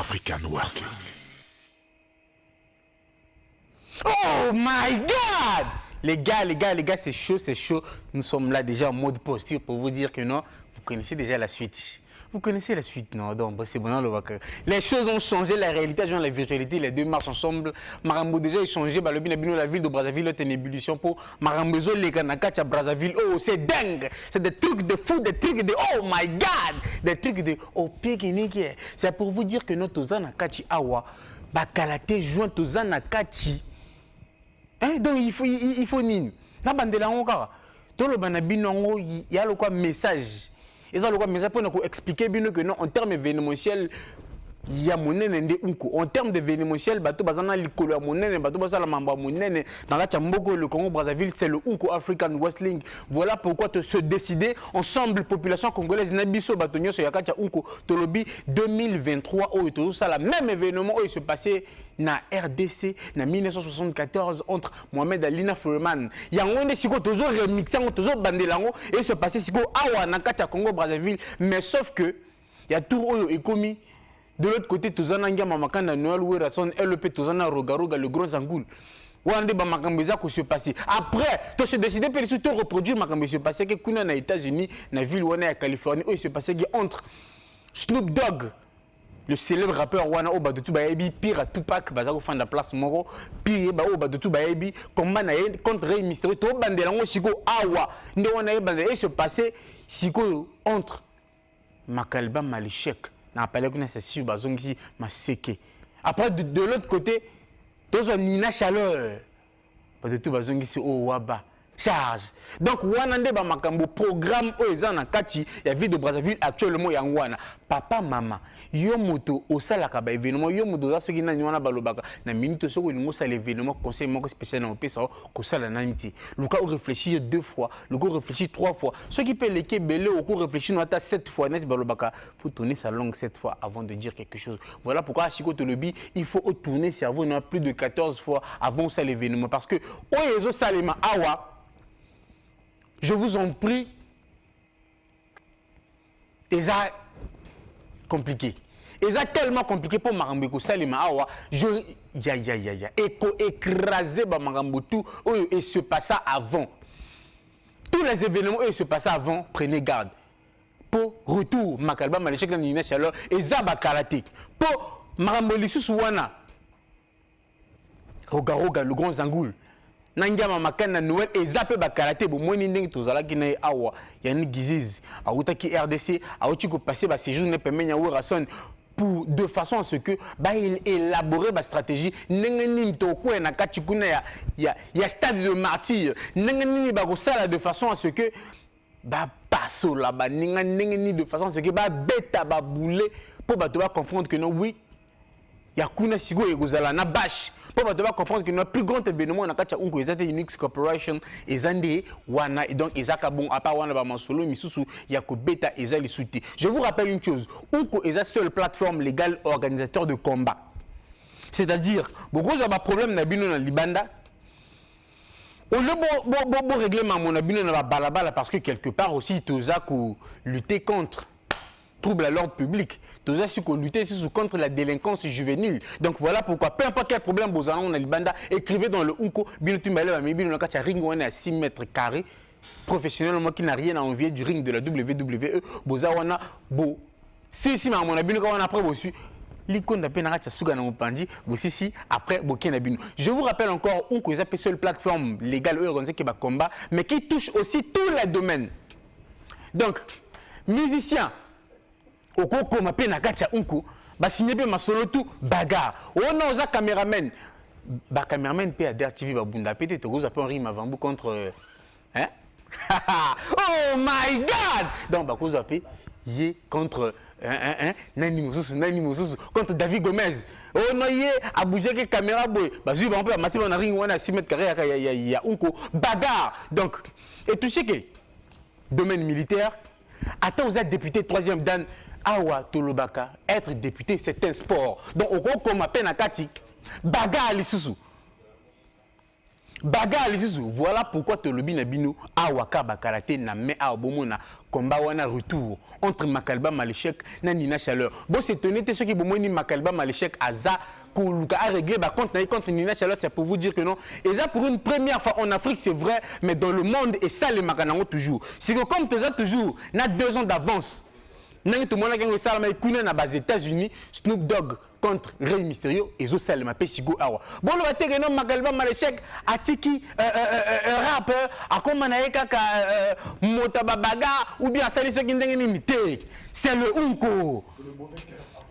African Wrestling. Oh my God! Les gars, c'est chaud, c'est chaud. Nous sommes là déjà en mode posture pour vous dire que non, vous connaissez déjà la suite. Vous connaissez la suite, non? Donc, c'est bon, les choses ont changé, la réalité a changé, la virtualité, les deux marchent ensemble. Marambo déjà a changé, le Binabino, la ville de Brazzaville est en ébullition pour Marambozo, les Kanakacha, Brazzaville. Oh, c'est dingue! C'est des trucs de fou, des trucs de oh my God! Des trucs de oh, pique. C'est pour vous dire que notre Zanakachi Awa, Bakalate joint aux Zanakachi. Hein? Donc, il faut nini. La bande de la Honka. Dans le Banabino, il y a le quoi message. Et ça, le message pour nous expliquer bien que non, en termes événementiels, il y a mon nende unko. En termes d'événementiel, bateau bazana likolo mon nende, bateau bazala mamba mon nende. Dans la Tchamboko, le Congo Brazzaville, c'est le unko African Wrestling. Voilà pourquoi se décider ensemble, population congolaise, nabiso batonyo so yakacha unko tolobi 2023 oh tout ça la même événement où il se passait na RDC na 1974 entre Mohamed Alina Foreman. Il y a un siko toujours remixé, toujours bandelango et se passait siko awa na kacha Congo Brazzaville, mais sauf que il y a tout oyo ekomi. De l'autre côté, Tozana Ngama Makanda Noël Werrason, LEP Tozana Rogaroga, le gros Zangoul. Wande ba Makambeza qui se passé. Après, tu se décidé de reproduire Makambeza se passé que Kuna na États-Unis, na ville Wana à Californie, où il se passait entre Snoop Dogg, le célèbre rappeur Wana Oba de Tubaebi, pire à Tupac, Bazaro fan de la place Moro, pire Oba de Tubaebi, combat contre Rey Mysterio, to bandelango Siko Awa, ne Wana Bande, et se passait Siko entre Makalba Malichek. C'est sûr, après, de l'autre côté, tous ont Nina Chaleur. Parce que tout le monde est au Waba. Charge. Donc, Wanande Bamakambo, programme Oezana Kati, il y a ville de Brazzaville actuellement, il y a Wana. Papa, maman, Yomoto, au Salakaba événement, Yomoto, ça, ce qui n'a pas balobaka. Na minute, ce qui n'a l'événement, conseil spécial dans le pays, ça, la nanité. Le cas où réfléchir 2 fois, le cas où réfléchir 3 fois. Ceux qui peuvent les belé, au coup réfléchir, nous 7 fois, net balobaka. Il faut tourner sa langue 7 fois avant de dire quelque chose. Voilà pourquoi, à Chico Tolobi, il faut tourner cerveau, il y en a plus de 14 fois avant ça l'événement. Parce que, Oyezo Salema Awa, je vous en prie, et ça compliqué. Et ça tellement compliqué pour Marambeko Salima Awa, écraser Marambo tout, et se passer avant. Tous les événements et se passer avant, prenez garde. Pour retour, Makalba Malechek Nina Chaleur, et Zaba Karaté. Pour Marambo Lissus Wana, Rogaroga, le grand Zangoul. Nangama makana Noël et zappé bakaraté bo moni ndenge tozala kina awa yani giziz awutaki RDC awuti ko passer ba séjour ne pemenya Werrason pour de façon à ce que ba il élaborer ba stratégie ndenge nini to ko na kati kuna ya stade de martyr ndenge nini ba ko sala de façon à ce que ba passo là ba ndenge nini de façon à ce que ba beta ba bouler pour ba to ba comprendre que non oui ya kuna sigo egozala na bash pour ba comprendre que notre plus grand événement na kacha unko ezate Unix Corporation ezande wana et donc ezaka bon à part wana ba masolo misusu ya ko beta ezali souti. Je vous rappelle une chose, unko eza seule plateforme légale organisateur de combat. C'est-à-dire beaucoup za ba problème na bino na libanda. On le régler mon abino na ba balabala parce que quelque part aussi toza ko lutter contre trouble à l'ordre public. Tout ça, c'est qu'on lutter contre la délinquance juvénile. Donc voilà pourquoi, peu importe quel problème, on a Libanda, écrivez dans le Unko, ring à 6 mètres carrés, professionnellement qui n'a rien à envier du ring de la WWE. Bozawana, bo, si, ma mon abino, quand on a après reçu, l'icône de Penaracha Sougana Mopandi, si, après Bokenabino. Je vous rappelle encore, Unko est la seule plateforme légale organisée qui va combat, mais qui touche aussi tous les domaines. Donc, musiciens, Okoko mape na kacha unko ba signé pe masolo tout bagarre on a oza cameraman ba cameraman pe à TV ba bunda pété to goza pe un rime avant contre hein oh my god donc ba goza pe yé contre nani mosusu contre David Gomez oh no yé a bougé que caméra boy ba zui ba on peut masser na ring wana 6 mètres carrés ya unko bagarre donc et tout ce que domaine militaire attends vous êtes député 3e dan Awa Tolobaka, être député, c'est un sport. Donc, au gros, comme appelle Nakati, bagarre les sous. bagarre lisusu voilà pourquoi te lobi na bino awaka bakarate na mais a bomona combat wana retour entre Makalba Malechek na Nina Chaleur bon c'est étonné ceux qui bomoni Makalba Malechek aza à régler contre Nina Chaleur, c'est pour vous dire que non. Et ça pour une première fois en Afrique, c'est vrai, mais dans le monde, et ça les maganango toujours. C'est que comme tu as toujours, na 2 ans d'avance. Tout le monde a gagné ça aux États-Unis, Snoop Dogg contre Rey Mysterio et zo salma pe sigo awa. Bon le baté que non Makalba Malechek atiki rappeur a comme na kaka motaba baga ou bien sali ce qui ndenge ni té. C'est le unko.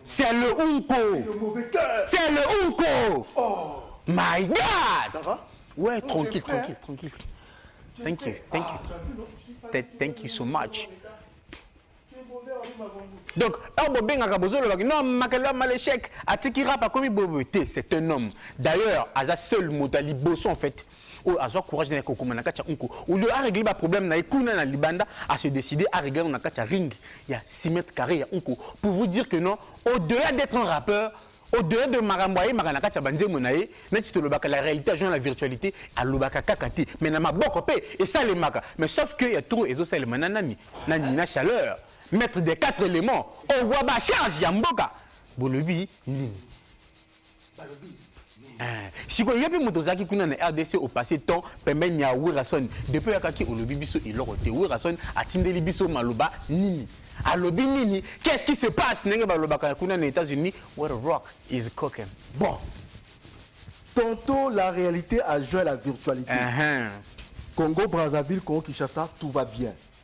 C'est le unko. C'est le unko. Oh my God. Ça va? Ouais, tranquille. Thank you so much. Donc, non, Makalba Malechek, Atiki Rap comme Boboté, c'est un homme. D'ailleurs, à sa seule modali bosso en fait. À son courage de ou le a réglé le problème na ikuna na libanda à se décider à régler na kacha ring il y a 6 mètres carrés pour vous dire que non au-delà d'être un rappeur au-delà de Maramboye Maranakacha Banze Monae mais tu le la réalité a joué la virtualité à l'obaka kakati mais na maboko pe et ça les maka mais sauf que il y a trop ezo ça le mananani na Nina Chaleur mettre des 4 éléments au waba charge yamboka bolobi nini si vous avez pu motorizaki kuna na RDC au passé temps permet nya Wirason depuis akaki olobi biso ilorote Wirason atindeli biso maloba nini alobi nini qu'est-ce qui se passe nenge baloba kuna na États-Unis where the rock is cooking bon tantôt la réalité a joué la virtualité Congo Brazzaville Congo Kinshasa tout va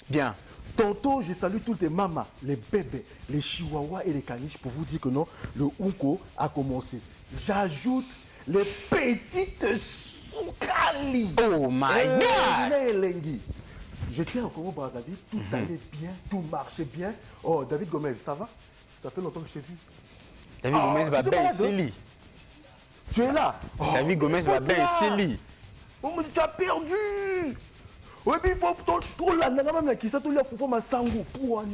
bien tantôt je salue toutes les mamas les bébés les chihuahuas et les caniches pour vous dire que non le unko a commencé j'ajoute les petites soukali. Oh my God! J'étais en Congo Brazzaville, tout allait bien, tout marchait bien. Oh, David Gomez, ça va? Ça fait longtemps que je t'ai vu. David Gomez va bien ici. Tu es là? David Gomez va bien ici. Oh, mais tu as perdu! Oui, puis il faut tout là, même qui s'attend là, il faut ma sango pour aller.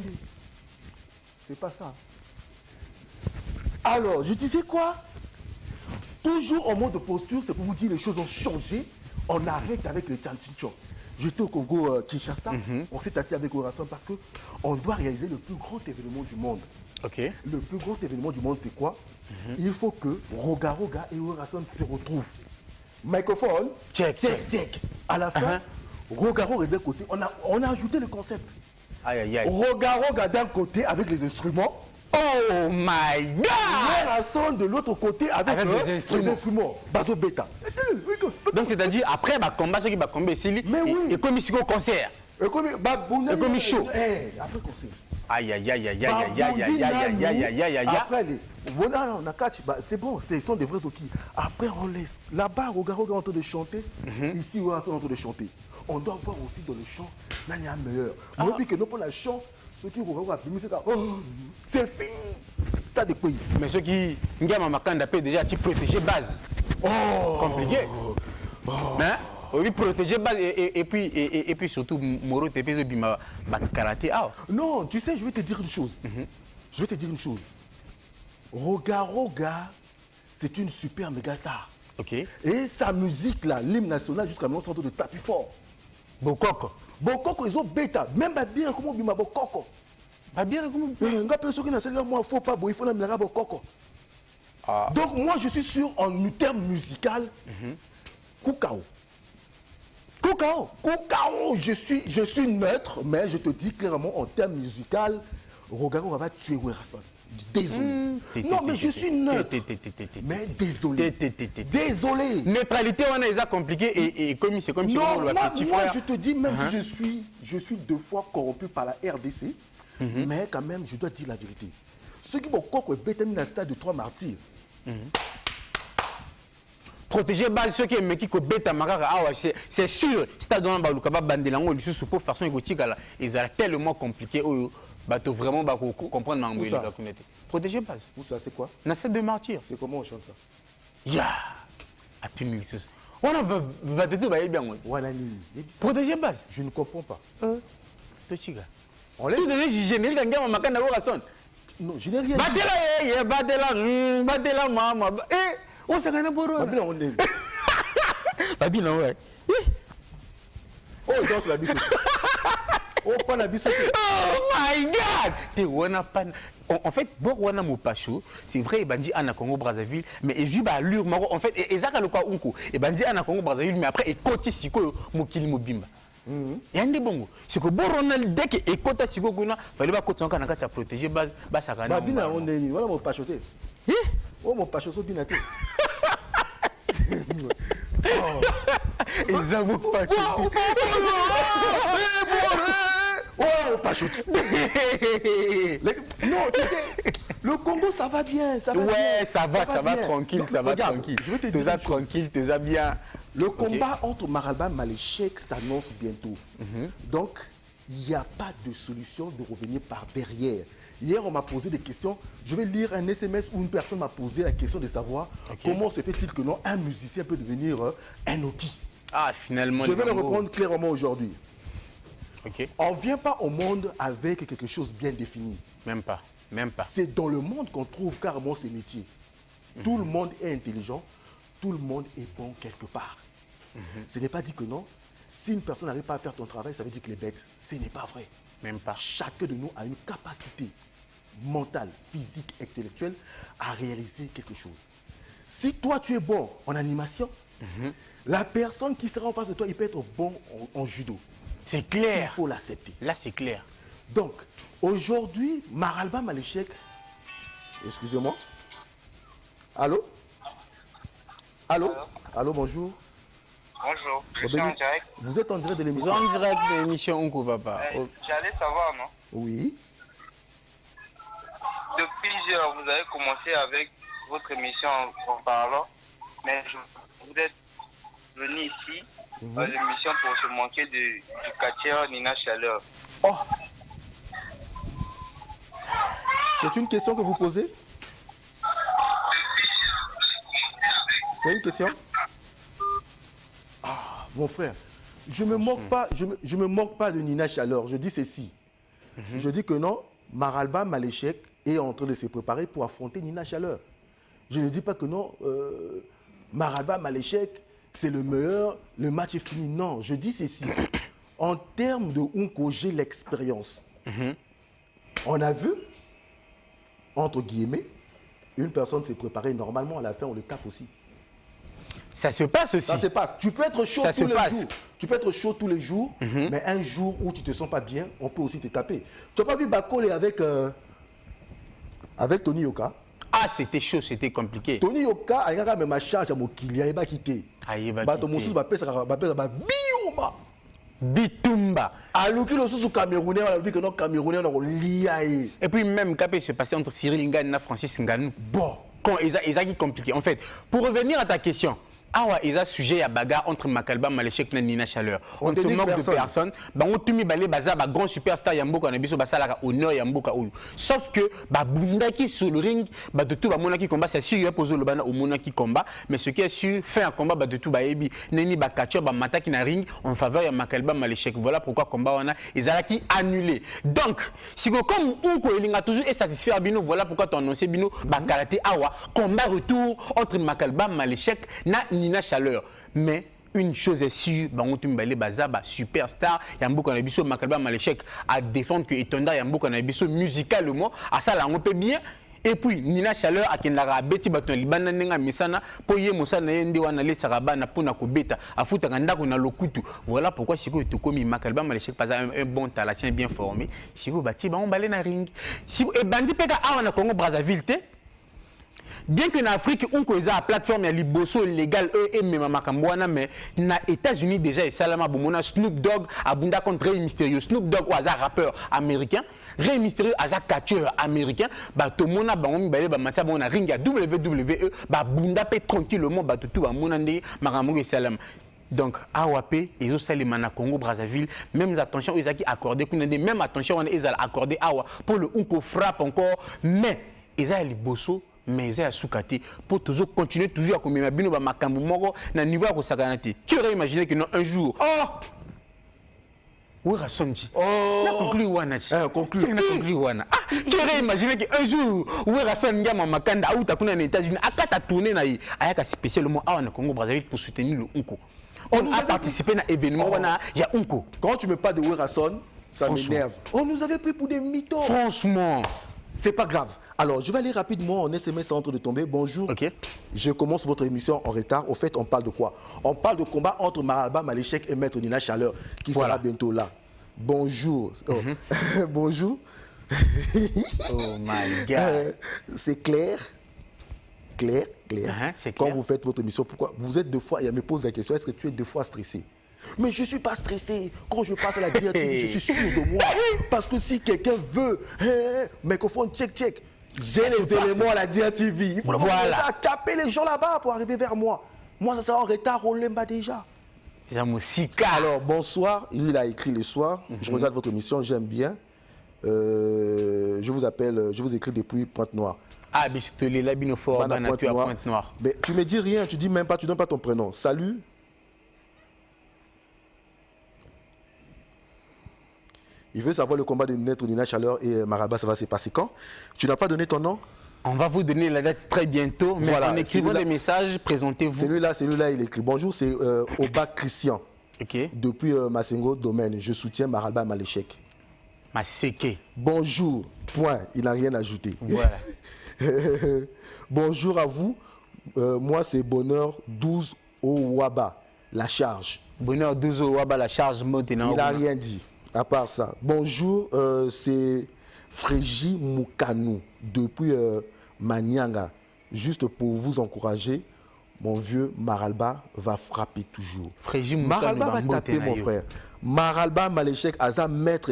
C'est pas ça. Alors, je disais quoi? Toujours en mode de posture, c'est pour vous dire les choses ont changé. On arrête avec le Tchanchicho. J'étais au Congo Kinshasa, on s'est assis avec Wirason parce qu'on doit réaliser le plus grand événement du monde. Okay. Le plus grand événement du monde, c'est quoi? Il faut que Roga Roga et Wirason se retrouvent. Microphone, check. À la fin, Roga Roga d'un côté, on a ajouté le concept. Aïe. Roga Roga d'un côté avec les instruments. Oh my God! Wirason de l'autre côté avec les instruments. Bazo Beta. Donc c'est-à-dire après bah combat ceux qui va combattre ici et comme ici au concert. Et comme chaud. Après concert. Aïe. Après voilà on a catch c'est bon, ce sont des vrais outils. Après on laisse là-bas Roga est en train de chanter, ici on est en train de chanter. On doit voir aussi dans le chant Nani a meilleur. Moi puis que non pour la chant ceux qui vont c'est fini. T'as des pays. Mais ceux qui n'ont pas déjà tu protéger base. Compliqué. Hein? Oui, protéger base et puis surtout Moro TP bima karaté. Non, tu sais, je vais te dire une chose. Roga Roga, c'est une super méga star. OK. Et sa musique là, l'hymne national jusqu'à maintenant sont de tapis fort. Bokoko ils ont bêta, même bien comment bima Bokoko. Bien comment nga personne qui n'a celle moi faut pas il faut la mira Bokoko. Donc moi je suis sûr en terme musical Koukao, je suis neutre, mais je te dis clairement en termes musical, Roga Roga va tuer Wirason. Désolé. Non, mais je suis neutre. Mais désolé. Désolé. Neutralité, on a déjà compliqué et comme c'est comme si on le petit frère. Moi, je te dis, même si je suis 2 fois corrompu par la RDC, mais quand même, je dois dire la vérité. Ceux qui vont coco et bêter dans le stade de 3 martyrs. Protéger base ceux qui aiment qui ko beta makaka c'est sûr stade dans ba lukaba bandelango li sous pour façon égotique là ils ont tellement compliqué bato vraiment ba comprendre mango ka kunete protéger base où ça c'est quoi na stade de martyr c'est comment on chante ça ya à Tunis on va te dire bien voilà protéger base je ne comprends pas tochiga on les donner générique ngama makanda Wirason non je n'ai rien batela maman on s'est gagné pour eux. Babi non ouais. Oh, danse la biso. Oh, pas la biso. Oh my God! T'es wana pan. En fait, bon wana mopacho, c'est vrai, bandi ana Congo Brazzaville, mais il joue à l'ure maro. En fait, et ça le quoi unko. Et bandi ana Congo Brazzaville, mais après, et côté siko mokili mobimba. Yande bongo. C'est que bon Ronald dès que écoute siko guna, fallait pas côté encore nakata protéger base sakana. Babi na on est voilà mon pachoté. Oh mon pachoso binaté. Ils avouent pas. Oh, pas chute. Non, tu sais, le Congo, ça va bien, ça va bien. Ouais, ça va tranquille, ça va tranquille. Je vais te dire tranquille, tu es bien. Le combat entre Maralba et Maléchek s'annonce bientôt. Donc, il n'y a pas de solution de revenir par derrière. Hier, on m'a posé des questions. Je vais lire un SMS où une personne m'a posé la question de savoir comment se fait-il que non, un musicien peut devenir un outil. Ah, finalement. Je vais le répondre clairement aujourd'hui. Okay. On ne vient pas au monde avec quelque chose bien défini. Même pas. C'est dans le monde qu'on trouve carrément ces métiers. Tout le monde est intelligent, tout le monde est bon quelque part. Ce n'est pas dit que non. Si une personne n'arrive pas à faire ton travail, ça veut dire que les bêtes. Ce n'est pas vrai. Même pas. Chacun de nous a une capacité mentale, physique, intellectuelle à réaliser quelque chose. Si toi tu es bon en animation, la personne qui sera en face de toi, il peut être bon en judo. C'est clair. Il faut l'accepter. Là, c'est clair. Donc, aujourd'hui, Maralba Maléchek, excusez-moi. Allô? Allô? Allô, bonjour. Bonjour, je suis en direct. Vous êtes en direct de l'émission? Vous êtes en direct de l'émission Unko Papa. J'allais savoir, non? Oui. Depuis hier, vous avez commencé avec votre émission en parlant, mais vous êtes venu ici à l'émission pour se manquer du catcheur Nina Chaleur. Oh! C'est une question que vous posez? C'est une question? Ah, mon frère, je ne me moque pas de Nina Chaleur. Je dis ceci. Je dis que non, Maralba Maléchek est en train de se préparer pour affronter Nina Chaleur. Je ne dis pas que non, Maralba Maléchek, c'est le meilleur, le match est fini. Non, je dis ceci. En termes de Unko, j'ai l'expérience. On a vu, entre guillemets, une personne s'est préparée normalement, à la fin, on le tape aussi. Ça se passe aussi. Ça se passe. Tu peux être chaud tous les jours. Tu peux être chaud tous les jours, mais un jour où tu ne te sens pas bien, on peut aussi te taper. Tu n'as pas vu Bakole avec Tony Yoka? Ah, c'était chaud, c'était compliqué. Tony Yoka, il y a même ma charge à mon client, il va quitter. Il va Bioma. Bitumba. Alors qu'il est Camerounais, on a dit que non, Camerounais, on a lié. Et puis même, qu'est-ce qui se passait entre Cyril Nganou et Francis Nganou? Bon. Quand ils ont compliqué. En fait, pour revenir à ta question, il y a un sujet à bagarre entre Makalba Maléchek et Nina Chaleur. On te moque de personne. On te met baza grand superstar Yamboka na biso basalaka honneur Yamboka oyo. Sauf que bundaki sur le ring de tout ba monaki combat c'est sûr il y a posé le bana au monaki combat mais ce qui est sûr fait un combat de tout ba ebi neni ba catcher ba mataki na ring en faveur ya Makalba Maléchek. Voilà pourquoi combat wana ezalaki annulé. Donc si comme Unko elinga toujours est satisfait bino voilà pourquoi tu annoncé bino ba karaté awa combat retour entre Makalba Maléchek na Nina Chaleur. Mais une chose est sûre, superstar, Yamboka Nabiso, Makalba Maléchek à défendre que Etonda Yamboka Nabiso musicalement, à ça là on peut bien. Et puis Nina Chaleur a kendara beti baton libana nenga misana po ye mosana yende wana le sarabana pona ko beta afuta kanda ko na lokutu. Voilà pourquoi siko to komi Makalba Maléchek pas un bon talent bien formé. Siko bati ba on balé na ring. Siko e bandi peka awa na Congo Brazzaville te. Bien que en Afrique, on a une plateforme liboso légal et même mais na États-Unis déjà et salama bomona Snoop Dogg abunda contre Rey Mysterio. Snoop Dogg was un rappeur américain, Rey Mysterio as un catcheur américain. Ba to mona bangomi balé ba matia bona ring à WWE ba bunda pe tranquillement ba tout ba mona ndé maramongo salama. Donc, AWP, ils ont salé na Congo Brazzaville, même attention, ils ont accordé, même attention, ils ont accordé AWA pour le Unko frappe encore, mais ils ont liboso. Mais ils ont soukaté pour toujours continuer toujours à commettre bino ba makambu moko na niveau à kosakanati. Qui aurait imaginé que non un jour oui rasonji. Na conclu wana. Conclu. Na conclu wana. Qui aurait imaginé que un jour oui rasonji ngama makanda ou takuna na États-Unis akata tourner na yi ayaka spécialement à na Congo Brazzaville pour soutenir le Unko. On a participé à l'événement, il y a Unko. Quand tu me parles de Werason, ça m'énerve. On nous avait pris pour des mythos. Franchement. C'est pas grave. Alors, je vais aller rapidement en SMS en train de tomber. Bonjour. Ok. Je commence votre émission en retard. Au fait, on parle de quoi? On parle de combat entre Maralba Maléchek et Maître Nina Chaleur, qui sera bientôt là. Bonjour. Bonjour. Oh my God. C'est clair. Clair. C'est clair. Quand vous faites votre émission, pourquoi vous êtes deux fois, et elle me pose la question, est-ce que tu es deux fois stressé? Mais je ne suis pas stressé. Quand je passe à la DRTV, je suis sûr de moi. Parce que si quelqu'un veut, microphone, check, j'ai les éléments à la DRTV. Il faut à taper les gens là-bas pour arriver vers moi. Moi, ça sera en retard, on l'aime déjà. Alors, bonsoir. Il a écrit le soir. Je regarde votre émission, j'aime bien. Je vous appelle, je vous écris depuis Pointe-Noire. Ah, mais je te l'ai là, Binofort, Pointe-Noire. Mais tu me dis rien, tu dis même pas, tu donnes pas ton prénom. Salut. Il veut savoir le combat de Maître Nina Chaleur et Maralba, ça va se passer quand? Tu n'as pas donné ton nom? On va vous donner la date très bientôt, mais voilà, en écrivant des messages, présentez-vous. Celui-là, il écrit. Bonjour, c'est Oba Christian. Okay. Depuis Massengo Domaine, je soutiens Maralba Maléchek. Maseke. Bonjour, point, il n'a rien ajouté. Voilà. Bonjour à vous, moi c'est Bonheur 12 au Waba, la charge. Bonheur 12 au Waba, la charge maintenant. Il n'a rien dit, à part ça. Bonjour, c'est Fréji Moukanou, depuis Manianga. Juste pour vous encourager, mon vieux Maralba va frapper toujours. Maralba va taper, mon frère. Maralba Maléchek, Aza maître,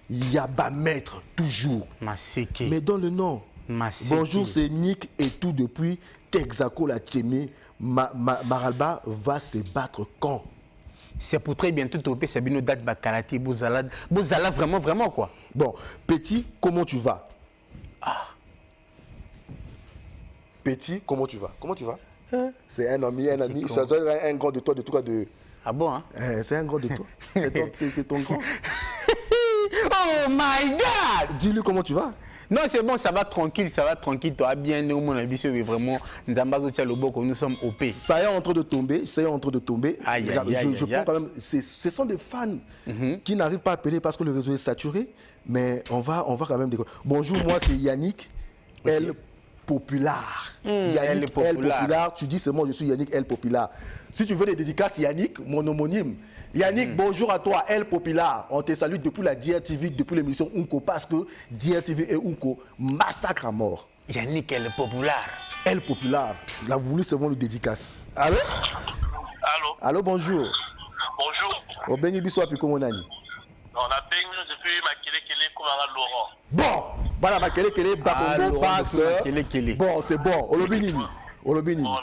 Yaba maître, toujours. Maseke. Mais dans le nom. Maseke. Bonjour, c'est Nick et tout depuis Texaco la Tchémé. Maralba va se battre quand? C'est pour très bientôt topé, c'est une date Bakalati, Bouzala vraiment quoi. Bon, Petit, comment tu vas? Petit, comment tu vas? C'est un ami, ça doit être un grand de toi, de tout cas de... Ah bon, hein? C'est un grand de toi. C'est ton grand. Oh my God! Dis-lui comment tu vas. Non, c'est bon, ça va tranquille. Tu as bien nous, mon avis, c'est vraiment Nzambazo Tchaloboko, nous sommes OP. Ça est en train de tomber, je prends quand même. Ce sont des fans qui n'arrivent pas à appeler parce que le réseau est saturé, mais on va quand même découvrir. Bonjour, moi c'est Yannick L. Populaire. Yannick L. Populaire, tu dis seulement je suis Yannick L. Populaire. Si tu veux des dédicaces, Yannick, mon homonyme. Yannick, bonjour à toi, El Populaire. On te salue depuis la DRTV, depuis l'émission Unko, parce que DRTV et Unko massacrent à mort. Yannick El Populaire. El Populaire, il a voulu seulement le dédicace. Allô? Allô, bonjour. Bonjour. Au Bengi Bissou, puis comment on a dit? On a Bengi, depuis Makele comme Laurent. Bon, voilà, Makele, Bakongo, Pax. Bon, c'est bon. Olobini. Bon, là,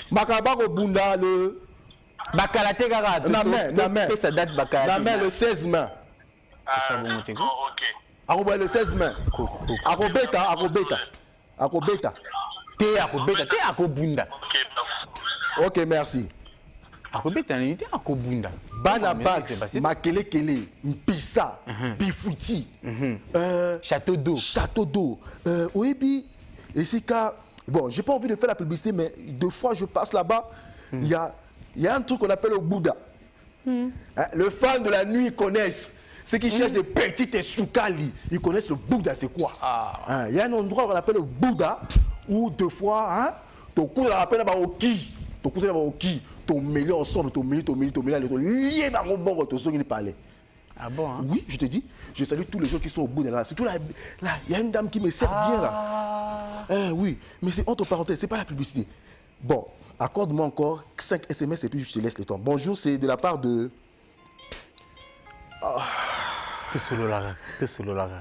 Makaba Bunda le... Bakalate Gara. Ça date Bakalate. Le 16 mai. Ok. Le 16 mai. Akobeta. T'es Akobunda. Ok, merci. Akobeta, t'es Akobunda. Banabax, Makele, Mpissa, Bifouti. Château d'eau. Oebi, et c'est qu'à... Bon, j'ai pas envie de faire la publicité, mais deux fois je passe là-bas, il y a un truc qu'on appelle le Bouddha. Les fans de la nuit connaissent. Ceux qui cherchent des petites soukali, ils connaissent le Bouddha, c'est quoi? Il y a un endroit qu'on appelle le Bouddha, où deux fois, ton coup de la rappel là-bas au qui, ton mêlé ensemble, ton mêlé, lié dans mon bon, ton son, il parlait. Ah bon, hein? Oui, je te dis, je salue tous les gens qui sont au bout de là. Surtout là, il y a une dame qui me sert bien là. Oui, mais c'est entre parenthèses, c'est pas la publicité. Bon, accorde-moi encore 5 SMS et puis je te laisse le temps. Bonjour, c'est de la part de... T'es solo là.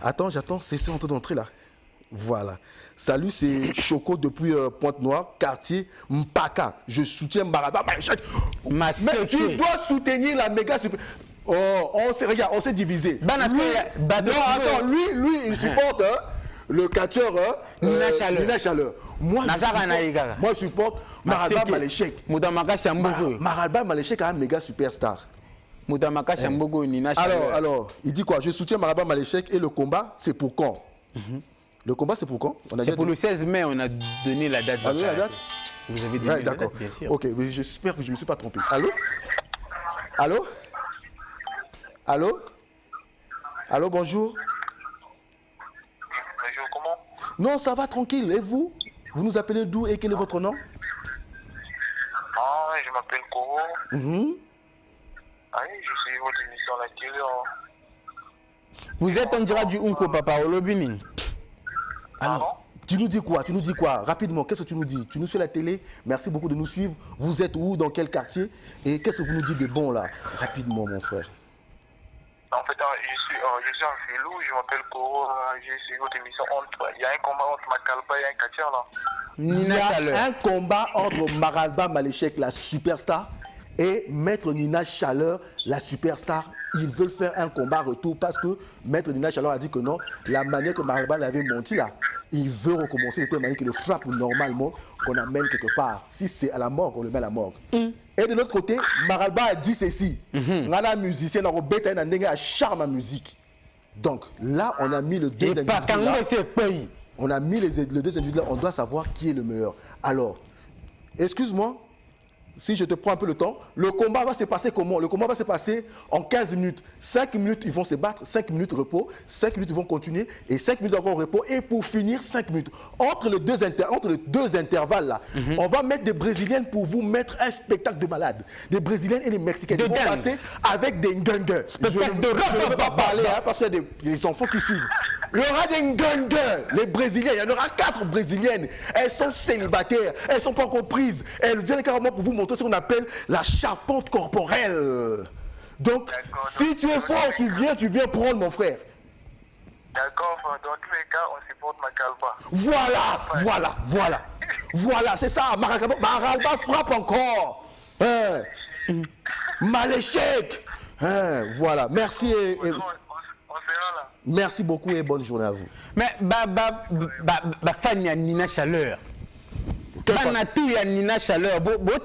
Attends, c'est en train d'entrer là. Voilà. Salut, c'est Choco depuis Pointe-Noire, quartier Mpaka. Je soutiens Maralba Maléchek. Mais tu dois soutenir la méga super... Oh, on s'est divisé. Non, attends, lui, il supporte le catcheur Nina Chaleur. Moi, je supporte Maralba Maléchek. Maralba Maléchek est un méga superstar. Alors, il dit quoi? Je soutiens Maralba Maléchek et le combat, c'est pour quand? Le combat, c'est pour quand? C'est pour le 16 mai, on a donné la date. On a donné la date? Vous avez donné la date, bien sûr. Ok, mais j'espère que je ne me suis pas trompé. Allô? Allô? Allô? Allô, bonjour? Bonjour, comment? Non, ça va tranquille. Et vous? Vous nous appelez d'où et quel est votre nom? Ah, je m'appelle Koro. Ah oui, je suis votre émission à la télé. Vous êtes en direct du Unko, papa, au Lobini. Alors, tu nous dis quoi? Tu nous dis quoi? Rapidement, qu'est-ce que tu nous dis? Tu nous suis à la télé, merci beaucoup de nous suivre. Vous êtes où? Dans quel quartier? Et qu'est-ce que vous nous dites de bon là? Rapidement, mon frère. En fait, je suis en filou, je m'appelle Koro, je suis votre émission il y a un combat entre Makalba et un catcher là. Il y a un combat entre Maralba Maléchek, la superstar, et Maître Nina Chaleur, la superstar. Ils veulent faire un combat retour parce que Maître Nina Chaleur a dit que non, la manière que Maralba l'avait monté là, il veut recommencer de telle manière qu'il le frappe normalement, qu'on amène quelque part. Si c'est à la morgue, on le met à la morgue. Et de l'autre côté, Maralba a dit ceci. On a un musicien, on a charme à musique. Donc là, on a mis le deux individus. On a mis les deux individus là, on doit savoir qui est le meilleur. Alors, excuse-moi, si je te prends un peu le temps, le combat va se passer comment? Le combat va se passer en 15 minutes. 5 minutes, ils vont se battre, 5 minutes repos, 5 minutes, ils vont continuer, et 5 minutes encore repos, et pour finir, 5 minutes. Entre les deux intervalles là, on va mettre des Brésiliennes pour vous mettre un spectacle de malade. Des Brésiliennes et des Mexicaines. Ils vont passer avec des ngungas. Je ne veux pas parler parce qu'il y a des enfants qui suivent. Il y aura des ngungas, les Brésiliennes, il y en aura 4 Brésiliennes. Elles sont célibataires, elles ne sont pas encore prises. Elles viennent carrément pour vous montrer ce qu'on appelle la charpente corporelle. Donc, si tu es fort, tu viens prendre mon frère. D'accord, dans tous les cas, on supporte Makalba. Voilà, c'est ça. Maralba frappe encore. Maléchek. Voilà, merci. Merci beaucoup et bonne journée à vous. Mais fan ya Nina Chaleur. Banatou ya Nina Chaleur.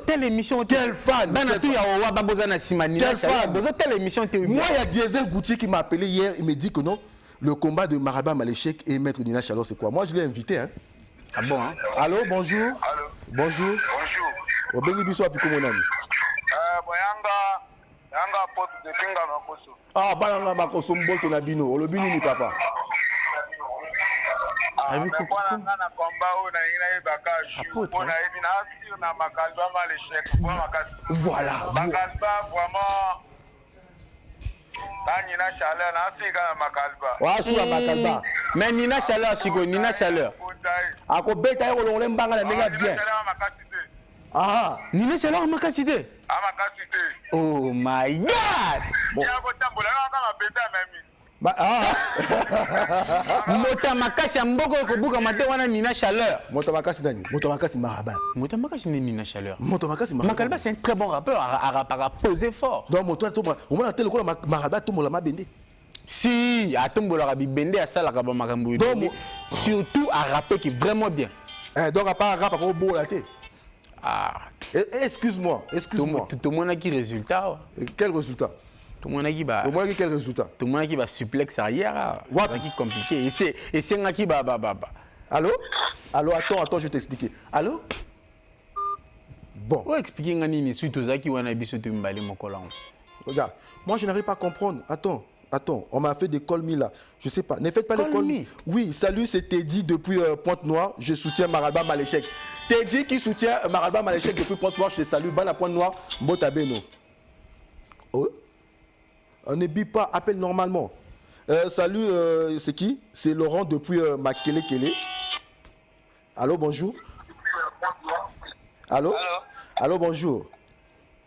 Telle émission. Quel fan? Banatou ya Owa Babozana Sima Nina Chaleur. Telle émission. Moi, il y a Diesel Goutier qui m'a appelé hier. Il me dit que non, le combat de Maralba Maléchek et Maître Nina Chaleur, c'est quoi? Moi, je l'ai invité. Hein. Ah bon, hein? Allô, bonjour. Allô. Bonjour. Bonjour. Obengi biso apiko monani. Yanga pote de Kinga Makoso. Ah, balanga Makoso mboto na bino. Olobini ni papa. Mais quoi na combat ou na ina ebaka ju on a ebina sur na Makalba Maléchek. Voilà. Makalba vraiment Nina Chaleur na Afrika na Makalba. Wa sur Makalba. Mais Nina Chaleur siko Nina Chaleur. Ako beta yo longole mbanga na menga bien. Ah, Nina Chaleur makaside. Oh my God! Mota makasi mboko kobuka mate wana Nina Chaleur. Mota makasi nani? Mota makasi Maraba. Mota makasi ni Nina Chaleur. Mota makasi Maraba. Makalba c'est un très bon rappeur, à poser fort. Donc mon toi au moins tel ko Maraba to mola mabende. Si, à tombola bibende à sala ka ba makambo. Surtout à rapper qui est vraiment bien. Donc à pas rap à beau la tête. Ah. Excuse-moi. Tout le monde a qui résultat? Quel résultat? Tout le monde a qui va. Quel résultat? Tout le monde a qui va suplex arrière. C'est qui compliqué. Et c'est un qui va. Allô? Attends, je vais t'expliquer. Allô? Bon. Ouais, expliquer ngani suite aux qui wana biso tu mbali mokola. Regarde, moi je n'arrive pas à comprendre. Attends, on m'a fait des call me là. Je sais pas. Ne faites pas les call me. Oui, salut, c'est Teddy depuis Pointe-Noire. Je soutiens Maralba Maléchek. Teddy qui soutient Maralba Maléchek depuis Pointe-Noire. Je te salue. Bana Pointe-Noire, Mbotabeno. Oh? On ne bip pas, appelle normalement. Salut, c'est qui? C'est Laurent depuis Makele. Allô, bonjour. Allô, bonjour.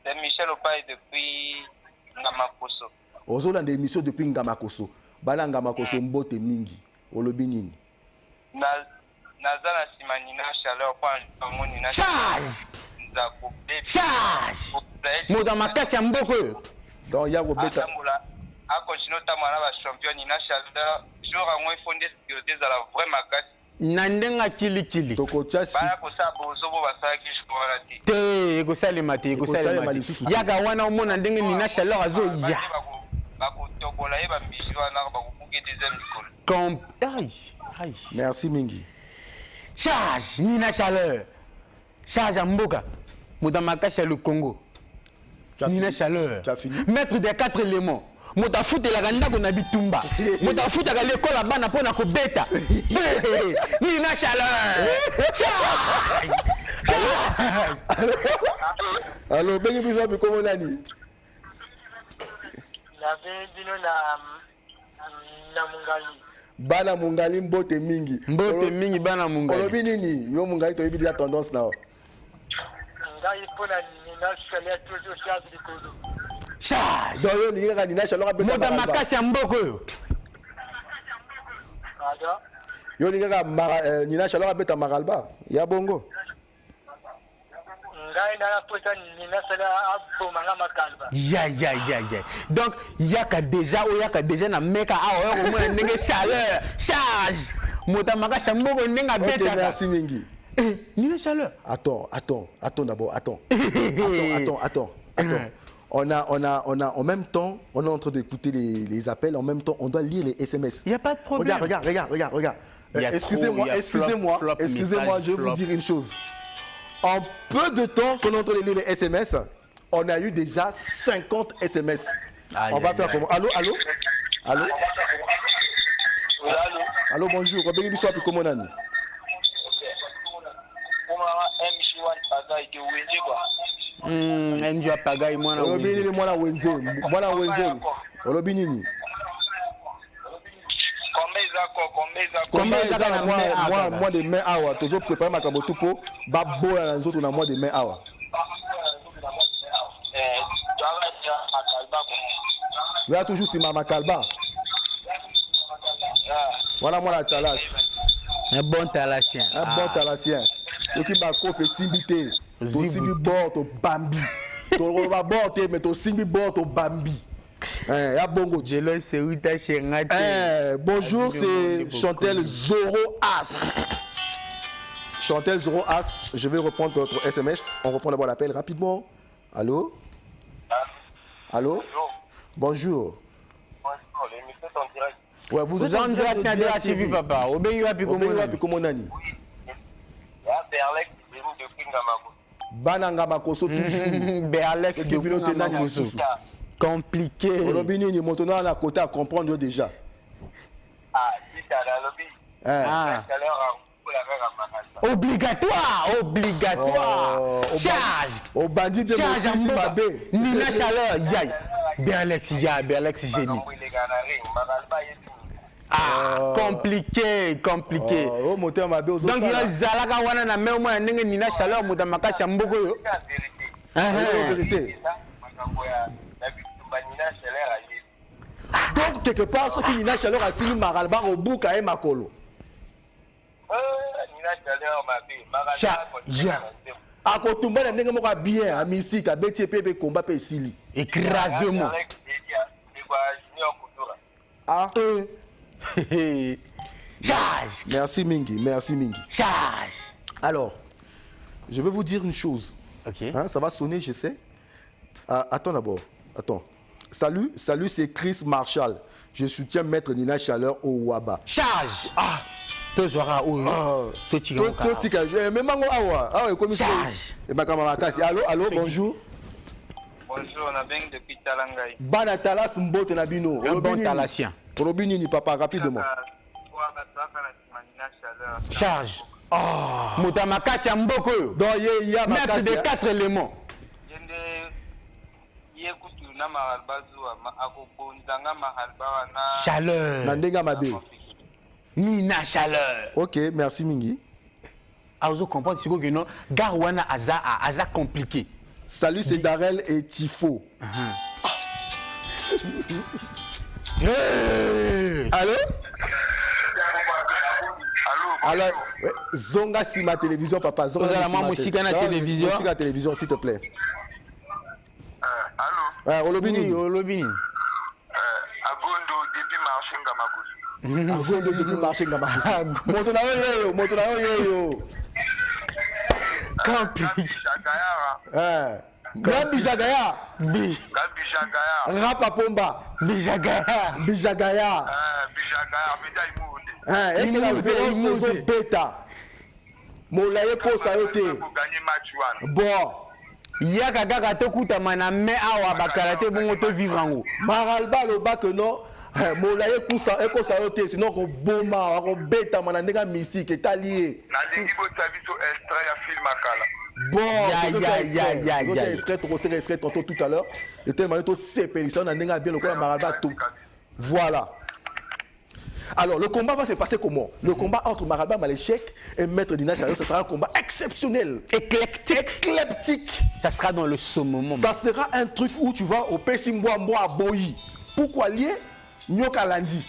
C'est Michel Opaye depuis Ngamakoso. Ozola des émissions depuis Ngamakoso. Bala Ngamakoso mbote mingi. Olobi nini? Nazala Simanina Chaleur kwa Nina. Charge! Moda makasi ya mboko. Donc ya Robeta. A continuer tamana ba champion Nina Chaleur. Jour à moi fondé sécurité za la vraie makasi. Nandenga kili. Toko chasi. Bala ko sa bozo ba sa ki shkola ti. Te ko salima te. Yaga wana omona ndenge Nina Chaleur azo ya. Merci Mingi. Charge Nina Chaleur. Charge Mboka. Moutamakacha le Congo. Nina Chaleur. Tu as fini? Maître des 4 éléments. Mota futa la ganda ko na bitumba. Mota futa ka l'école là bana pona ko beta. Nina Chaleur. Allô, bengi biso bi comment nani? La bino na mungali. Bana mungali mbote mingi. Mbote mingi bana mungali. Olobi nini? Yo mungali to yebi la tendance na. Ngai pona Nina Chaleur toujours charge du Congo. Charge. Donc yo ninga Nina Chaleur abeta. Moda makasi ya mboko yo. Pardon? Yo ninga Nina Chaleur abeta Maralba. Ya bongo. Ngai na pota Nina Chaleur abomanga makalba. Ya. Donc yaka déjà na meka awa yo mo ndenge Chaleur. Charge. Moda makasi ya mboko ndenge abeta. Merci mingi. Nina Chaleur. Attends d'abord, attends. On a, en même temps, on est en train d'écouter les appels, en même temps, on doit lire les SMS. Il n'y a pas de problème. Regarde. Excusez-moi, je vais vous dire une chose. En peu de temps qu'on est en train de lire les SMS, on a eu déjà 50 SMS. On va faire comment? Allô? Allô, bonjour. Comment on a dit? Enjo apagai mwana wenze. Mwana wenze. Olobi nini? Combien Mois de mai awa. Tozo préparer makambo tupo. Ba bola na nzoto na mois de mai awa. Il y a toujours si mama kalba. Voilà moi la talas. Un bon talasien. Ce qui m'a fait simbité. To simbi bord to bambi. To roba bord mais to simbi bord to bambi. Ya bongo. Bonjour, c'est Chantel Zoro As. Chantel Zoro As, je vais reprendre votre SMS. On reprend d'abord l'appel rapidement. Allô? Bonjour. l'émission est en direct. Ouais, vous êtes en direct na TV papa. Obengi wapi comment nani? Ya Berlex depuis Ngamako. Bananga makoso toujours. Berlex depuis Ngamako. Compliqué. Olobi nini motono na côté à comprendre déjà. Ah, si ça la lobby. Obligatoire. Charge. Au bandit de Mabé. Nina Chaleur, yay. Berlex génie. Ah, compliqué. Oh, moteur Mabé. Donc il y a Zalaka wana na me mo ndenge Nina Chaleur muta makasi mboko yo. Vérité. Donc quelque part ce qui Nina Chaleur a signé Maralba au bouka et makolo. Nina Chaleur Mabé. A kotumba na ndenge moko bien a misika beti pepe combat pe sili. Écrasement. Ah. Charge. Merci Mingi. Charge. Alors, je vais vous dire une chose. Ok. Hein, ça va sonner, je sais. Attends d'abord. Salut, c'est Chris Marshall. Je soutiens Maître Nina Chaleur au Waba. Charge. Ah. Tozwara ou Totika. Mais mango awa. Ah, comme charge. Et ma camarade. Allô, bonjour. Bonjour, on a bien depuis Talangai. Bana talas mbote na bino. Un bon talasien. Robini ni papa rapidement. Charge. Ah. Mutamakasi mboko yo. Donc il y a maître des 4 éléments. Chaleur. Nandenga Mabé. Nina Chaleur. Ok, merci Mingi. Aozo comprendre ce que non Garwana aza compliqué. Salut, c'est Darel et Tifo. Allô? Alors, Zonga si ma télévision, papa. Zonga musique na télévision. Musique à télévision, s'il te plaît. Allô? Olobini. Agondo depuis Marché Ngamako. Agondo depuis Marché Ngamako. Moto na yo. Compliqué. Grand Bijagaya. Rapa Pomba. Bijagaya. Et que la violence nous bêta. Molaye kosa yote. Bon. Yaka kaka tokutama na me awa bakalate bongo to vivre ango. Maralba loba que non. Molaye kosa yote sinon ko boma ko beta manandeka mystique est allié. Na lingi bo service extrait ya film akala. Bon, ya extrait to conseiller extrait tout à l'heure. Et tellement to sepelisa na ndenga bien le quoi Maralba tout. Voilà. Alors, le combat va se passer comment? Le combat entre Maralba Maléchek et Maître Nina Chaleur, ce sera un combat exceptionnel. Éclectique. Ça sera dans le moment. Ça sera un truc où tu vas au Pessimboa Moa Boyi. Pourquoi lier Nyoka Landi?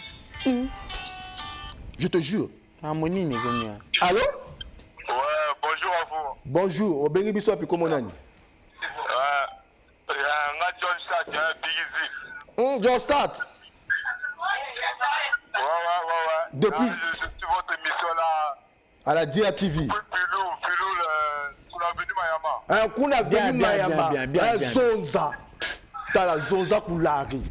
Je te jure. Allô? Ouais, bonjour à vous. Bonjour. Au Bengi Bisso, puis comment on a dit? John Stat, Biggie John Stat. Ouais. Depuis. Je suis votre émission là. À la DIA TV. Pilou, sur l'avenue Mayama. Un coup d'avenue Mayama. Un Zonza. T'as la Zonza Koulari.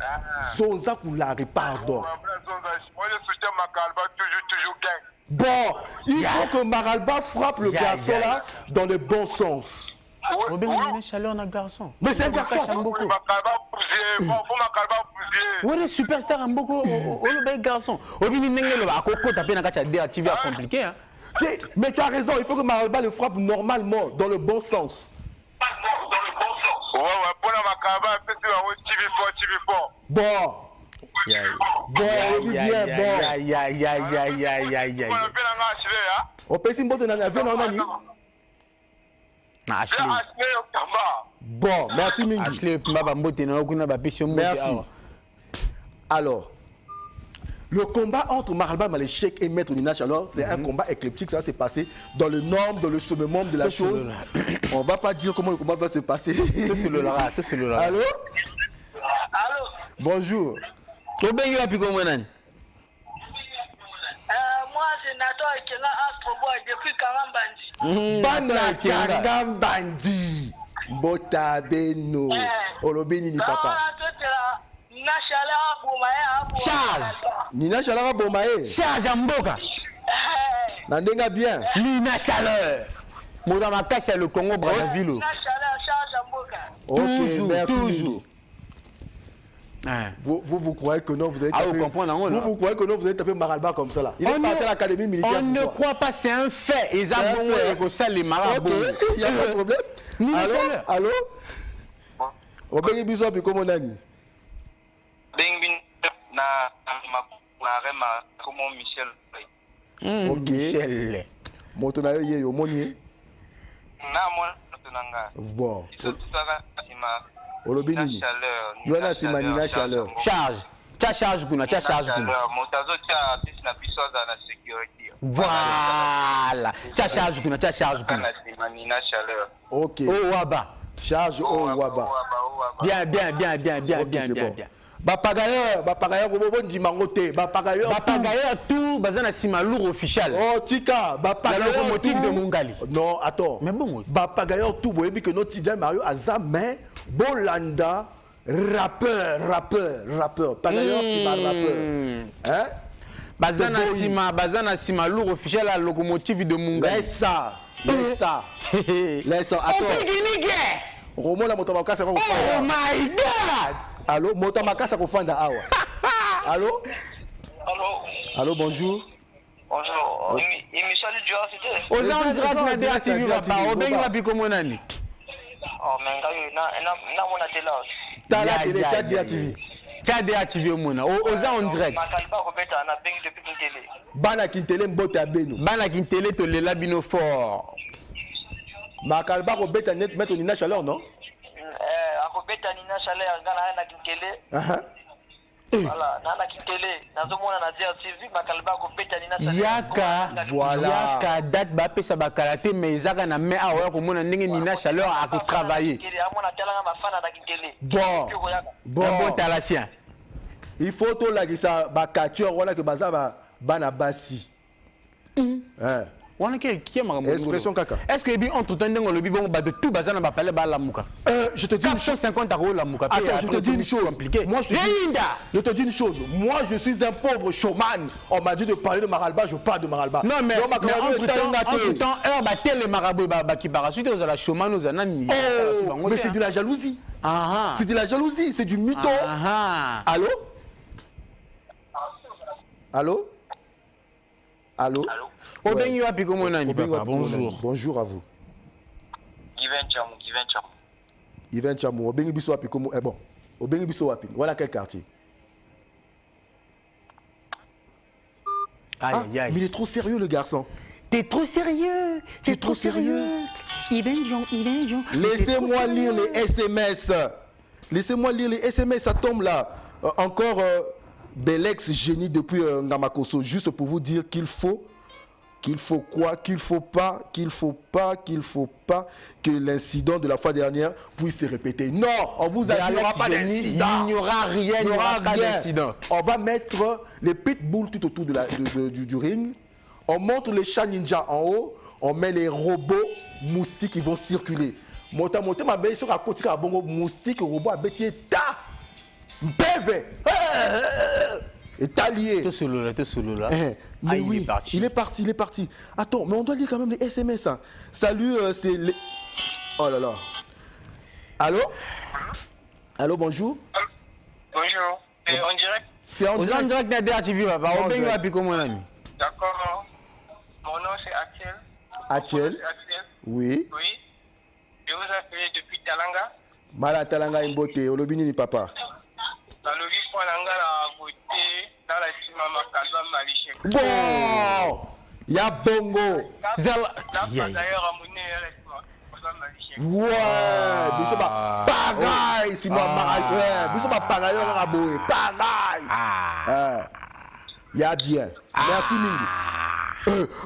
Zonza Koulari, pardon. Moi, je soutiens Makalba, toujours gang. Bon, il faut que Maralba frappe le garçon là dans le bon sens. Mais c'est un garçon. Oui, superstar en beaucoup. Le garçon. Compliqué. Mais tu as raison, il faut que Maralba le frappe normalement, dans le bon sens. Bon. Bon, on dit bien, bon. On peut s'imposer dans la vie, non, Nani? Bon, merci Mingi. Merci. Alors, le combat entre Maralba Maléchek et Maître Nina Chaleur, c'est un combat éclectique, ça va se passer dans le norme, dans le summum de la chose. On va pas dire comment le combat va se passer. Allô? Allô? Bonjour. Moi, c'est Nato Ekela Astro Boy depuis Karambandi. Bana Karambandi. Bota Beno. Olobeni ni papa. Charge. Nina Chaleur Bomae. Charge en boca. Nandenga bien. Nina Chaleur. Moudama c'est le Congo Brazzaville. Nina Chaleur, charge en boca. Ok, merci. Toujours. Vous croyez que non, vous avez tapé... vous croyez que non, vous avez tapé Maralba comme ça là. Il est parti à l'académie militaire. On ne croit pas, c'est un fait. Ils ont ça les marabouts. Il n'y a pas de problème. Allô? Au Bengi Biso, puis comment on a dit? Bengi na Rema, comment Michel. Ok. Michel. Motonayo ye yo moni. Na moi tonanga. Bon. Olobini. Yona sima Nina Chaleur. Charge. Tu charge kuna, tu charge kuna. Motazo tia na biso za na sécurité. Voilà. Tu charge kuna, tu charge kuna. Na sima Nina Chaleur. OK. Oh waba. Charge oh waba. Bien. Bapagailleur ko ndimango te. Bapagailleur tout bazana sima lourd officiel. Oh tika, bapagailleur la locomotive de Mungali. Non, attends. Mais bon. Bapagailleur tout boyebi que notre Tidja Mario Azam mais Bolanda rappeur. Pagailleur c'est pas rappeur. Hein? Bazana sima lourd officiel la locomotive de Mungali. Laisse ça. Attends. Romo la motomakasa ko. Oh my god. Allô, motomakasa ko fanda awa. Allô? Allô, bonjour. Bonjour. Émission du jour c'était. Aux gens direct na DATV papa, obengi wapi komo nani? Oh menga yo na mona tela. Tala télé DATV. DATV mona. Aux gens en direct. Makalba ko beta na bengi depuis Kintele. Bana Kintele mbote abeno. Bana Kintele to lela bino fort. Makalba ko beta net Maître Nina Chaleur non? Ako beta Nina Chaleur ngana na Kintele. Voilà, nana Kintele, nazomona na DATV Makalba ko beta Nina Chaleur. Yaka date ba pesa bakalate mais ezaka na me awa ko mona ndenge Nina Chaleur a ko travailler. Bon talasien. Il faut to la kisa ba catcheur wala que baza ba bana basi. On a qui expression kaka. Est-ce que bien entre temps le bibon ba de tout bazana ba parler ba la muka. Je te dis 450 € la muka. Attends, je te dis une chose. Moi je te dis une chose. Moi je suis un pauvre showman. On m'a dit de parler de Maralba, je parle de Maralba. Non mais entre temps heure ba tel marabout ba qui bara suite aux la showman aux anani. Oh, mais c'est de la jalousie. C'est de la jalousie, c'est du mytho. Allô? Allô? Allô? Bonjour. Bonjour à vous. Yvan Chamou. Obengi biso wapi komo. Bon. Obengi biso wapi. Voilà quel quartier. Aïe, aïe. Mais il est trop sérieux le garçon. T'es trop sérieux. T'es trop sérieux. Yvan John. Laissez-moi lire les SMS. Laissez-moi lire les SMS. Ça tombe là. Encore Belex génie depuis Ngamakoso. Juste pour vous dire qu'il faut quoi, qu'il faut pas que l'incident de la fois dernière puisse se répéter. Non, on vous a dit, il n'y aura pas d'incident. Il n'y aura rien, il n'y aura pas d'incident. On va mettre les pitbulls tout autour du ring. On montre les chats ninja en haut. On met les robots moustiques qui vont circuler. Monta ma belle sur la côte, bongo moustique, robot à bêtier, ta, bébé. Est allié. Tout solo là. Mais oui, il est parti. Attends, mais on doit lire quand même les SMS. Hein. Salut, c'est les... Oh là là. Allô, bonjour. Bonjour. C'est en direct? C'est en direct. En direct d'ADR-TV, papa. On paye pas comme mon ami. D'accord. Mon nom c'est Atiel. Oui. Je vous appelle depuis Talanga. Mala Talanga Imbote, Olobini papa. Bon, ya bongo. Ouais, biso ba pagaille si moi ouais, biso ba pagaille on a boé, pagaille. Ya bien. Merci mingi.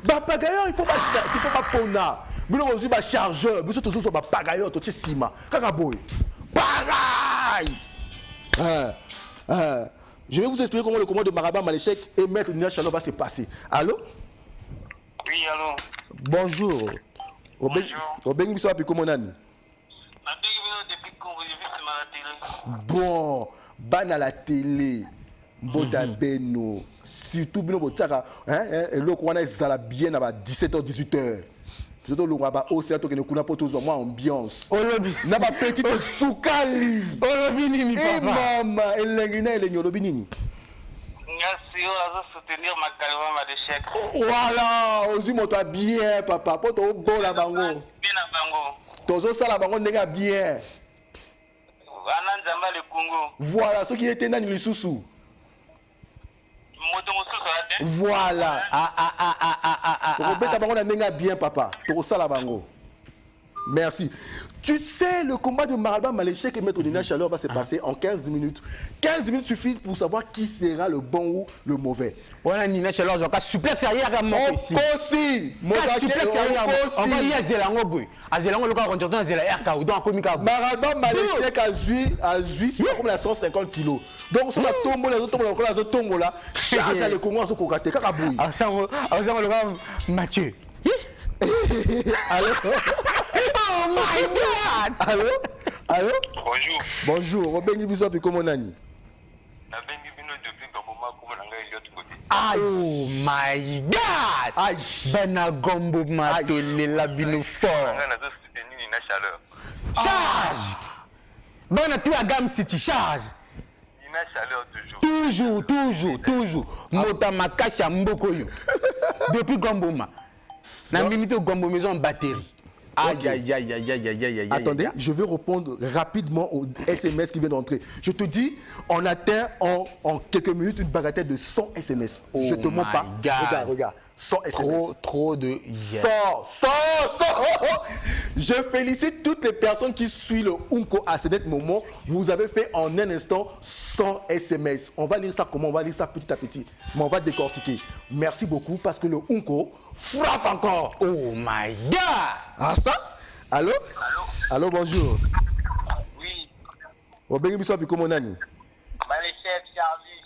Ba pagaille il faut pas pona. Bilo ozu ba chargeur, biso to so ba pagaille to cima. Kaka boé. Pagaille. Je vais vous expliquer comment le combat de Maralba Maléchek et Maître Nina Chalor va se passer. Allô? Oui, allô. Bonjour. Obengi biso api comment nani? Bon, ban à la télé. Mbota beno. Surtout bino botaka, et le coin est bien à 17h 18h. Surtout le roi aussi to que nous kuna poto moi ambiance. Olobi. Na ba petite soukali. Olobi nini papa. Maman, elengina elengi olobi nini? Merci à soutenir ma carrière d'échec. Voilà, ozi moto bien papa, poto bon la bango. Bien la bango. Tozo sala bango ndenge bien. Ananzamba le Congo. Voilà, ce qui était nani lisusu. Voilà. Robeta bango na ndenge bien papa. Tozo sala bango. Merci. Tu sais, le combat de Maralba Maléchek et Maître Nina Chalor va se passer en 15 minutes. 15 minutes suffisent pour savoir qui sera le bon ou le mauvais. Voilà, Nina Chalor, je vais supplexer arrière à mon aussi. Aussi. On va y aller à Zelango. À Zelango, le cas, on entend Zelango, RK ou dans un comique. Maralba Maléchek a joué comme la 150 kilos. Donc, sur la tombe, la tombe là, charge le Congo à ce Kokate. Kakaboui. Ah, ça, le gars, Mathieu. Allô? Oh my God! Allô? Bonjour. Bonjour. Obengi biso api comment nani? Oh my God! Aïe! Bana gombo matole la bino fort. Charge! Bana tu à Gam City, charge! Toujours. Mota makasi mboko yo. Depuis Gomboma. Na minute Gombo maison batterie. Aïe. Attendez, je vais répondre rapidement aux SMS qui viennent d'entrer. Je te dis, on atteint en quelques minutes une bagatelle de 100 SMS. Oh je te mens pas. Regarde. 100 SMS. Trop de... 100. Je félicite toutes les personnes qui suivent le Unko à ce moment. Vous avez fait en un instant 100 SMS. On va lire ça comment? On va lire ça petit à petit. Mais on va décortiquer. Merci beaucoup parce que le Unko frappe encore. Oh my God! Ah ça? Allô, bonjour. Oui. Obengi biso api comment nani? Maléchek, Charlie.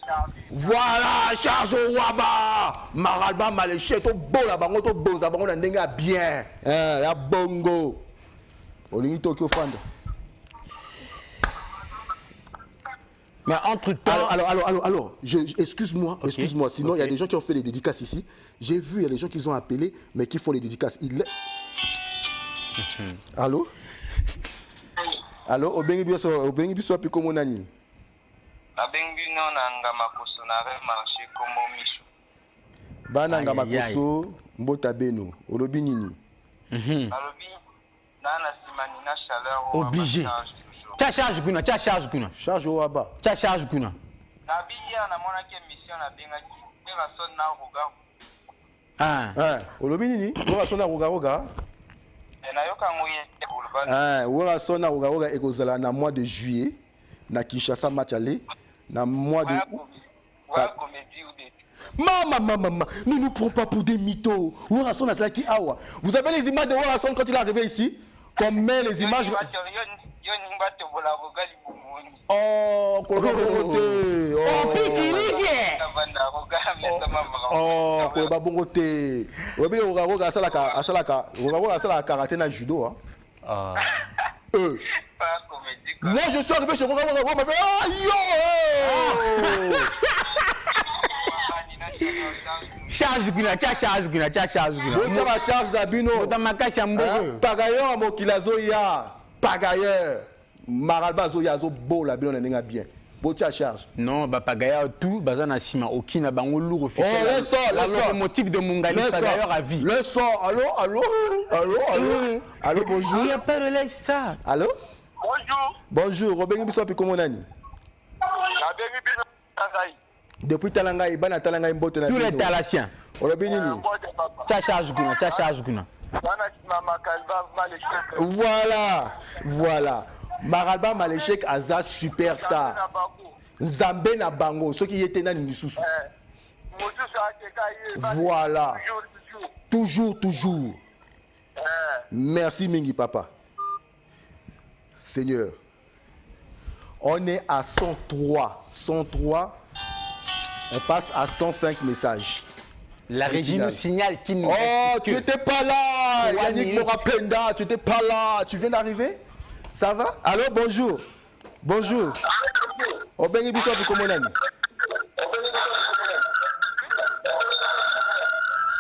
Voilà, charge au Waba. Maralba Maléché, to bola bango to boza bango na ndenga bien. La bongo. Olingi Tokyo Fanda. Mais entre-temps... Alors, excuse-moi, sinon il y a des gens qui ont fait les dédicaces ici. J'ai vu, il y a des gens qui ont appelé, mais qui font les dédicaces. Allô? Allô, Obengi biso api komo nani? Abengi no nanga makoso na re marché komo miso. Bana nga makoso mbota beno, olobi nini? Alobi nana simani na chaleur obligé. Tia charge kuna. Charge au Waba. Tia charge kuna. Na biya na mona ke mission na benga ki. Ela son na ruga. Olobi nini? Wora sona ruga. Na yoka ngoye boulevard. Wora sona ruga ekozala na mois de juillet na Kinshasa match aller na mois de Maman, ne nous prends pas pour des mythos. Wora sona c'est là qui awa. Vous avez les images de Wora sona quand il est arrivé ici? Comme met les images. Oh, Kolobabongote. Oh, Pikilike. Oh, Kolobabongote. Obi Ogaroga asalaka karaté na judo. Moi je suis arrivé chez Ogaroga, on m'a fait Charge kuna. Bocha ba charge d'abino. Dans ma casse ya mbogo. Pagailleur mokilazo ya. Pagailleur. Maralba zo ya zo bola bino na ninga bien. Bocha charge. Non, ba pagailleur tout, baza na sima okina bango lourd officiel. Oh, le sort. Le motif de Mungali pagailleur à vie. Le sort. Allô. Allô, bonjour. Il y a pas de ça. Allô? Bonjour. Robin biso api komo nani? Depuis Talangai, bana Talangai mbote na tous les Talassiens. Olobi nini? Tia charge kuna. Voilà. Maralba Maléchek aza superstar. Nzambe na bango, ceux qui étaient nani misusu. Voilà. Toujours. Merci Mingi papa. Seigneur. On est à 103. On passe à 105 messages. La régie nous signale qu'il nous tu n'étais pas là, Yannick Morapenda, tu n'étais pas là. Tu viens d'arriver? Ça va? Allô, bonjour. Obengi biso api komo nani?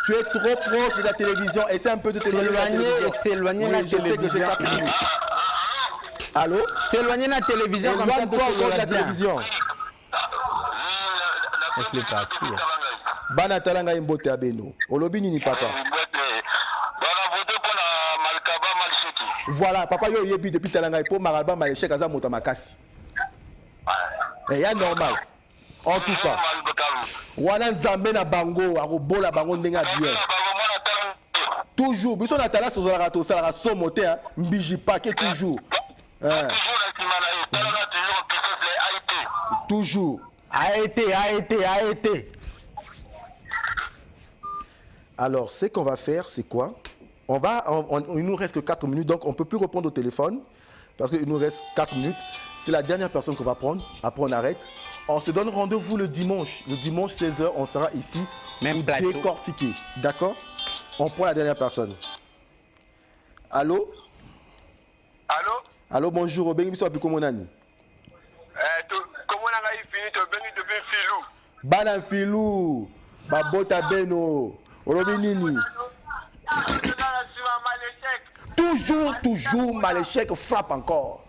Tu es trop proche de la télévision. Essaie un peu de s'éloigner de la télévision. Allô? S'éloigner de la télévision comme ça, de la télévision. Laisse-le partir. Bana talanga imbote abeno. Olobi nini papa? Voilà, papa yo yebi depuis talanga pour Maralba Maléchek aza mota makasi. Et ya normal. En tout cas. Wana nzambe na bango akobola bango ndenga bien. Toujours, biso na tala sozala to sala somo te mbiji paquet toujours. Toujours. A été. Alors, ce qu'on va faire, c'est quoi? Il nous reste que 4 minutes, donc on ne peut plus répondre au téléphone, parce qu'il nous reste 4 minutes. C'est la dernière personne qu'on va prendre, après on arrête. On se donne rendez-vous le dimanche 16h, on sera ici, même pour décortiquer, d'accord? On prend la dernière personne. Allô, bonjour, Obengi biso api komo nani? Bana filou, babota beno, olobi nini? Toujours Maléchek frappe encore.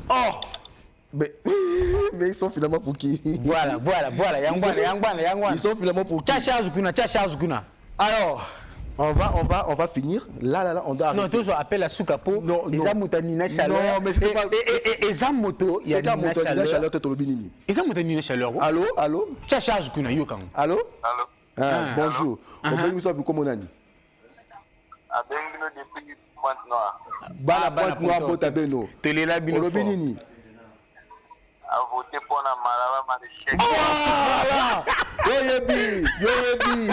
Oh, mais ils sont finalement pour qui? Voilà. Yangwana. Ils sont finalement pour qui? Tia charge kuna. Alors, on va finir. Là, on doit arrêter. Non, toujours appel à Soukapo. Non. Nina chaleur. Non, mais c'est pas. Et moto, il y a Nina chaleur, tu es nini. Nina chaleur. Allô. Tia charge kuna yokan. Allô. Bonjour. Obengi biso api komo nani? Abengino depuis Pointe-Noire. Bana Pointe-Noire mbota beno. Telela bino. Olobi nini? A voté pour la Maralba Maléchek. Voilà. Yoyebi.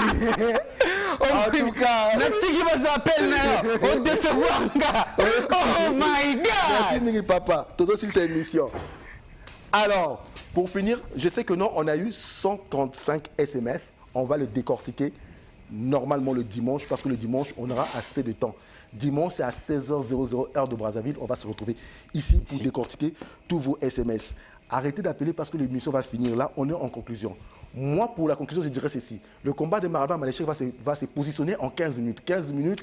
En tout cas, Natiki va s'appeler on décevoir. Oh my God. Merci Mingi papa. Toto sur cette émission. Alors, pour finir, je sais que non, on a eu 135 SMS. On va le décortiquer normalement le dimanche, parce que le dimanche, on aura assez de temps. Dimanche, c'est à 16h00 heure de Brazzaville. On va se retrouver ici pour décortiquer tous vos SMS. Arrêtez d'appeler parce que l'émission va finir là. On est en conclusion. Moi, pour la conclusion, je dirais ceci. Le combat de Maraban Maléchek va se positionner en 15 minutes. 15 minutes,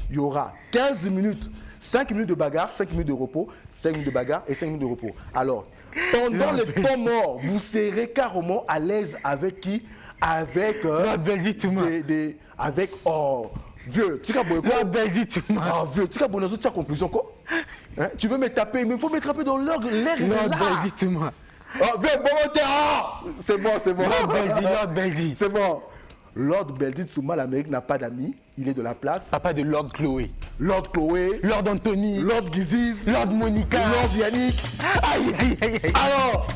il y aura 15 minutes, 5 minutes de bagarre, 5 minutes de repos, 5 minutes de bagarre et 5 minutes de repos. Alors, pendant le temps mort, vous serez carrément à l'aise avec qui? Avec avec vieux, tu vieux, tu as conclusion quoi? Hein? Tu veux me taper, mais il faut me taper dans l'air là. Oh, vieux, bon, c'est bon. Lord Beldi. C'est bon. Lord Beldi Souma, l'Amérique n'a pas d'amis. Il est de la place. Papa de Lord Chloé. Lord Chloé. Lord Anthony. Lord Giziz. Lord Monica. Lord Yannick. Aïe. Alors,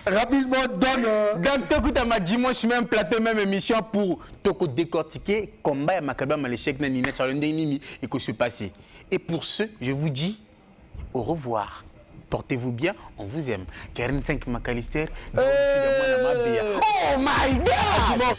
rapidement, donne... Donc, t'écoutes ma dimanche, même plateau, même émission pour te décortiquer combat et Makaba Maléchek Nanina Charlende Nimi et que se passer. Et pour ce, je vous dis au revoir. Portez-vous bien, on vous aime. Karen 5 Macalister. Oh my God!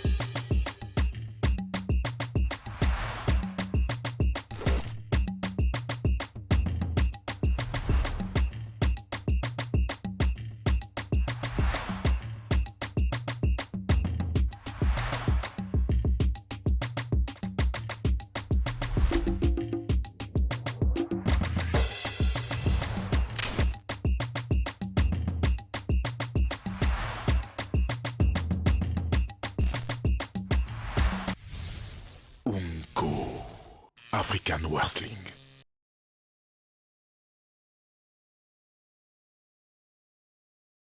African Wrestling.